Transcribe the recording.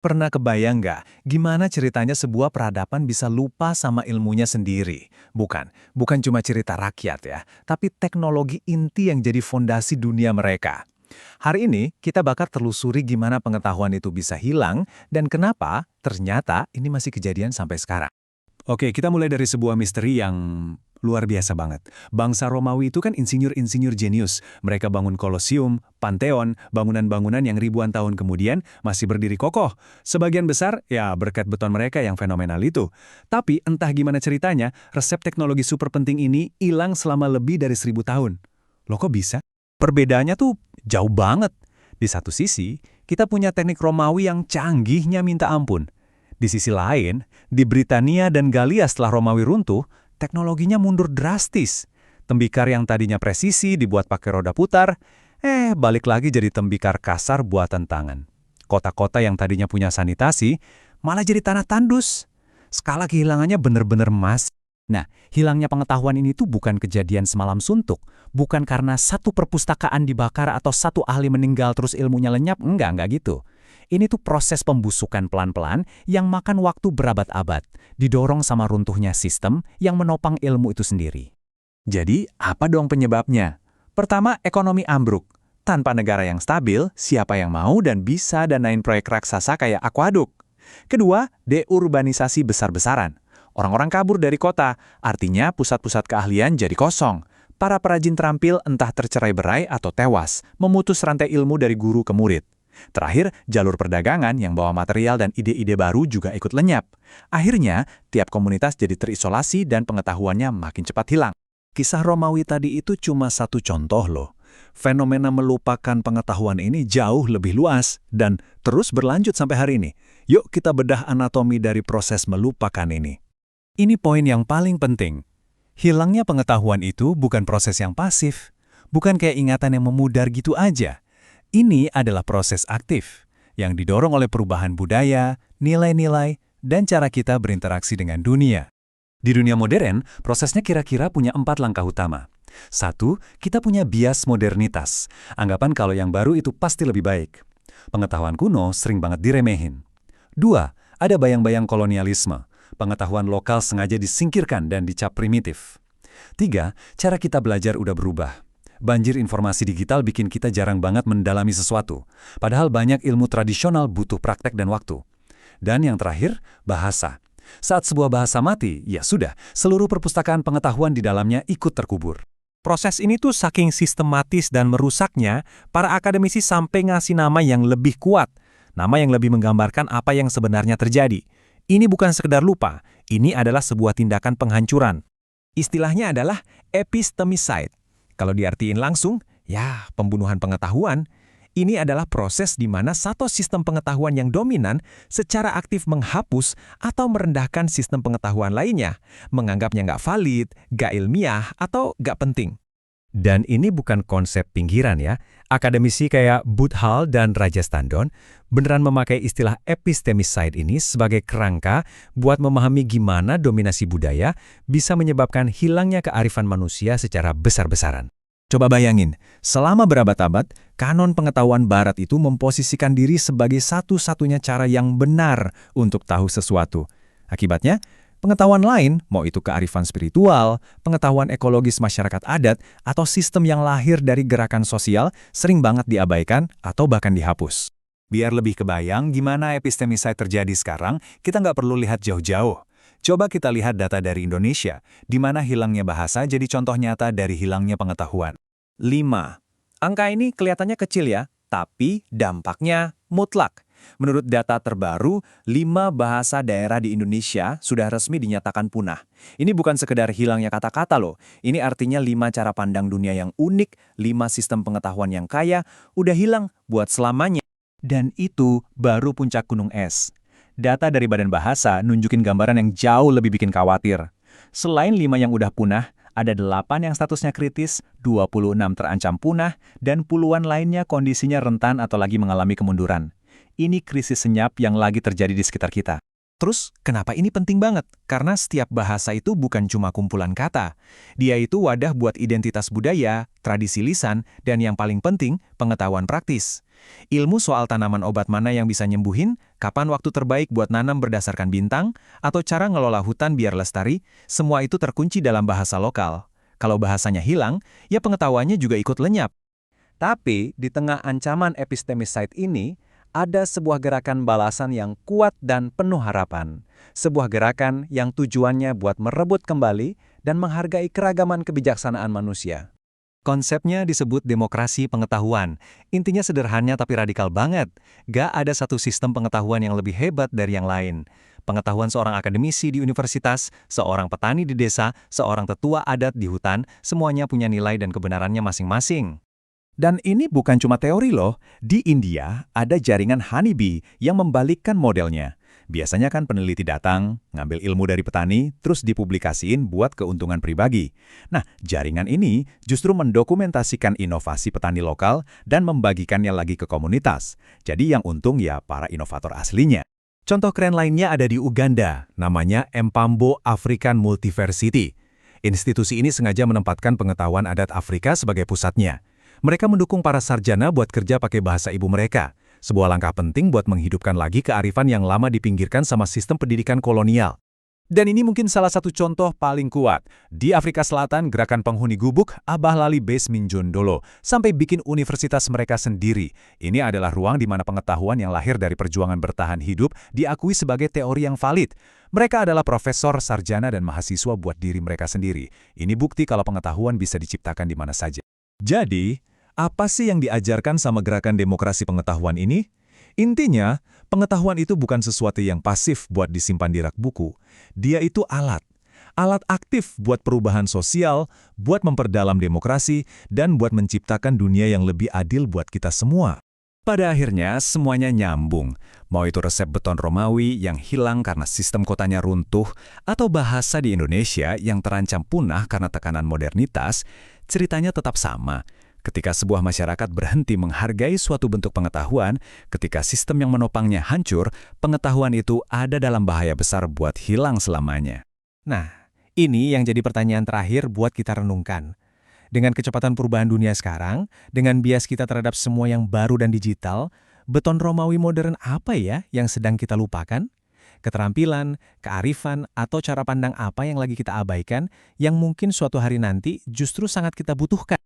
Pernah kebayang nggak gimana ceritanya sebuah peradaban bisa lupa sama ilmunya sendiri? Bukan cuma cerita rakyat ya, tapi teknologi inti yang jadi fondasi dunia mereka. Hari ini kita bakal telusuri gimana pengetahuan itu bisa hilang dan kenapa ternyata ini masih kejadian sampai sekarang. Oke, kita mulai dari sebuah misteri yang luar biasa banget. Bangsa Romawi itu kan insinyur-insinyur jenius. Mereka bangun Kolosium, Pantheon, bangunan-bangunan yang ribuan tahun kemudian masih berdiri kokoh. Sebagian besar, ya berkat beton mereka yang fenomenal itu. Tapi entah gimana ceritanya, resep teknologi super penting ini hilang selama lebih dari 1000 tahun. Loh kok bisa? Perbedaannya tuh jauh banget. Di satu sisi, kita punya teknik Romawi yang canggihnya minta ampun. Di sisi lain, di Britania dan Galia setelah Romawi runtuh, teknologinya mundur drastis. Tembikar yang tadinya presisi dibuat pakai roda putar, balik lagi jadi tembikar kasar buatan tangan. Kota-kota yang tadinya punya sanitasi, malah jadi tanah tandus. Skala kehilangannya bener-bener mas. Nah, hilangnya pengetahuan ini tuh bukan kejadian semalam suntuk. Bukan karena satu perpustakaan dibakar atau satu ahli meninggal terus ilmunya lenyap, enggak gitu. Ini tuh proses pembusukan pelan-pelan yang makan waktu berabad-abad, didorong sama runtuhnya sistem yang menopang ilmu itu sendiri. Jadi, apa dong penyebabnya? Pertama, ekonomi ambruk. Tanpa negara yang stabil, siapa yang mau dan bisa danain proyek raksasa kayak akuaduk? Kedua, deurbanisasi besar-besaran. Orang-orang kabur dari kota, artinya pusat-pusat keahlian jadi kosong. Para perajin terampil entah tercerai-berai atau tewas, memutus rantai ilmu dari guru ke murid. Terakhir, jalur perdagangan yang bawa material dan ide-ide baru juga ikut lenyap. Akhirnya, tiap komunitas jadi terisolasi dan pengetahuannya makin cepat hilang. Kisah Romawi tadi itu cuma satu contoh loh. Fenomena melupakan pengetahuan ini jauh lebih luas dan terus berlanjut sampai hari ini. Yuk kita bedah anatomi dari proses melupakan ini. Ini poin yang paling penting. Hilangnya pengetahuan itu bukan proses yang pasif. Bukan kayak ingatan yang memudar gitu aja. Ini adalah proses aktif yang didorong oleh perubahan budaya, nilai-nilai, dan cara kita berinteraksi dengan dunia. Di dunia modern, prosesnya kira-kira punya 4 langkah utama. 1. Kita punya bias modernitas. Anggapan kalau yang baru itu pasti lebih baik. Pengetahuan kuno sering banget diremehin. 2. Ada bayang-bayang kolonialisme. Pengetahuan lokal sengaja disingkirkan dan dicap primitif. 3. Cara kita belajar udah berubah. Banjir informasi digital bikin kita jarang banget mendalami sesuatu. Padahal banyak ilmu tradisional butuh praktek dan waktu. Dan yang terakhir, bahasa. Saat sebuah bahasa mati, ya sudah, seluruh perpustakaan pengetahuan di dalamnya ikut terkubur. Proses ini tuh saking sistematis dan merusaknya, para akademisi sampai ngasih nama yang lebih kuat. Nama yang lebih menggambarkan apa yang sebenarnya terjadi. Ini bukan sekedar lupa, ini adalah sebuah tindakan penghancuran. Istilahnya adalah epistemicide. Kalau diartiin langsung, ya pembunuhan pengetahuan. Ini adalah proses di mana satu sistem pengetahuan yang dominan secara aktif menghapus atau merendahkan sistem pengetahuan lainnya, menganggapnya nggak valid, nggak ilmiah, atau nggak penting. Dan ini bukan konsep pinggiran ya. Akademisi kayak Buthal dan Rajas Tandon beneran memakai istilah epistemicide ini sebagai kerangka buat memahami gimana dominasi budaya bisa menyebabkan hilangnya kearifan manusia secara besar-besaran. Coba bayangin, selama berabad-abad, kanon pengetahuan barat itu memposisikan diri sebagai satu-satunya cara yang benar untuk tahu sesuatu. Akibatnya, pengetahuan lain, mau itu kearifan spiritual, pengetahuan ekologis masyarakat adat, atau sistem yang lahir dari gerakan sosial, sering banget diabaikan atau bahkan dihapus. Biar lebih kebayang gimana epistemicide terjadi sekarang, kita nggak perlu lihat jauh-jauh. Coba kita lihat data dari Indonesia, di mana hilangnya bahasa jadi contoh nyata dari hilangnya pengetahuan. 5. Angka ini kelihatannya kecil ya, tapi dampaknya mutlak. Menurut data terbaru, 5 bahasa daerah di Indonesia sudah resmi dinyatakan punah. Ini bukan sekedar hilangnya kata-kata loh. Ini artinya 5 cara pandang dunia yang unik, 5 sistem pengetahuan yang kaya, udah hilang buat selamanya. Dan itu baru puncak gunung es. Data dari Badan Bahasa nunjukin gambaran yang jauh lebih bikin khawatir. Selain 5 yang udah punah, ada 8 yang statusnya kritis, 26 terancam punah, dan puluhan lainnya kondisinya rentan atau lagi mengalami kemunduran. Ini krisis senyap yang lagi terjadi di sekitar kita. Terus, kenapa ini penting banget? Karena setiap bahasa itu bukan cuma kumpulan kata. Dia itu wadah buat identitas budaya, tradisi lisan, dan yang paling penting, pengetahuan praktis. Ilmu soal tanaman obat mana yang bisa nyembuhin, kapan waktu terbaik buat nanam berdasarkan bintang, atau cara ngelola hutan biar lestari, semua itu terkunci dalam bahasa lokal. Kalau bahasanya hilang, ya pengetahuannya juga ikut lenyap. Tapi, di tengah ancaman epistemicide ini, ada sebuah gerakan balasan yang kuat dan penuh harapan. Sebuah gerakan yang tujuannya buat merebut kembali dan menghargai keragaman kebijaksanaan manusia. Konsepnya disebut demokrasi pengetahuan. Intinya sederhana tapi radikal banget. Gak ada satu sistem pengetahuan yang lebih hebat dari yang lain. Pengetahuan seorang akademisi di universitas, seorang petani di desa, seorang tetua adat di hutan, semuanya punya nilai dan kebenarannya masing-masing. Dan ini bukan cuma teori loh, di India ada jaringan honeybee yang membalikkan modelnya. Biasanya kan peneliti datang, ngambil ilmu dari petani, terus dipublikasiin buat keuntungan pribadi. Nah, jaringan ini justru mendokumentasikan inovasi petani lokal dan membagikannya lagi ke komunitas. Jadi yang untung ya para inovator aslinya. Contoh keren lainnya ada di Uganda, namanya Mpambo African Multiversity. Institusi ini sengaja menempatkan pengetahuan adat Afrika sebagai pusatnya. Mereka mendukung para sarjana buat kerja pakai bahasa ibu mereka. Sebuah langkah penting buat menghidupkan lagi kearifan yang lama dipinggirkan sama sistem pendidikan kolonial. Dan ini mungkin salah satu contoh paling kuat. Di Afrika Selatan, gerakan penghuni gubuk Abah Lali Base Minjondolo sampai bikin universitas mereka sendiri. Ini adalah ruang di mana pengetahuan yang lahir dari perjuangan bertahan hidup diakui sebagai teori yang valid. Mereka adalah profesor, sarjana, dan mahasiswa buat diri mereka sendiri. Ini bukti kalau pengetahuan bisa diciptakan di mana saja. Jadi, apa sih yang diajarkan sama gerakan demokrasi pengetahuan ini? Intinya, pengetahuan itu bukan sesuatu yang pasif buat disimpan di rak buku. Dia itu alat. Alat aktif buat perubahan sosial, buat memperdalam demokrasi, dan buat menciptakan dunia yang lebih adil buat kita semua. Pada akhirnya, semuanya nyambung. Mau itu resep beton Romawi yang hilang karena sistem kotanya runtuh, atau bahasa di Indonesia yang terancam punah karena tekanan modernitas, ceritanya tetap sama. Ketika sebuah masyarakat berhenti menghargai suatu bentuk pengetahuan, ketika sistem yang menopangnya hancur, pengetahuan itu ada dalam bahaya besar buat hilang selamanya. Nah, ini yang jadi pertanyaan terakhir buat kita renungkan. Dengan kecepatan perubahan dunia sekarang, dengan bias kita terhadap semua yang baru dan digital, beton Romawi modern apa ya yang sedang kita lupakan? Keterampilan, kearifan, atau cara pandang apa yang lagi kita abaikan yang mungkin suatu hari nanti justru sangat kita butuhkan?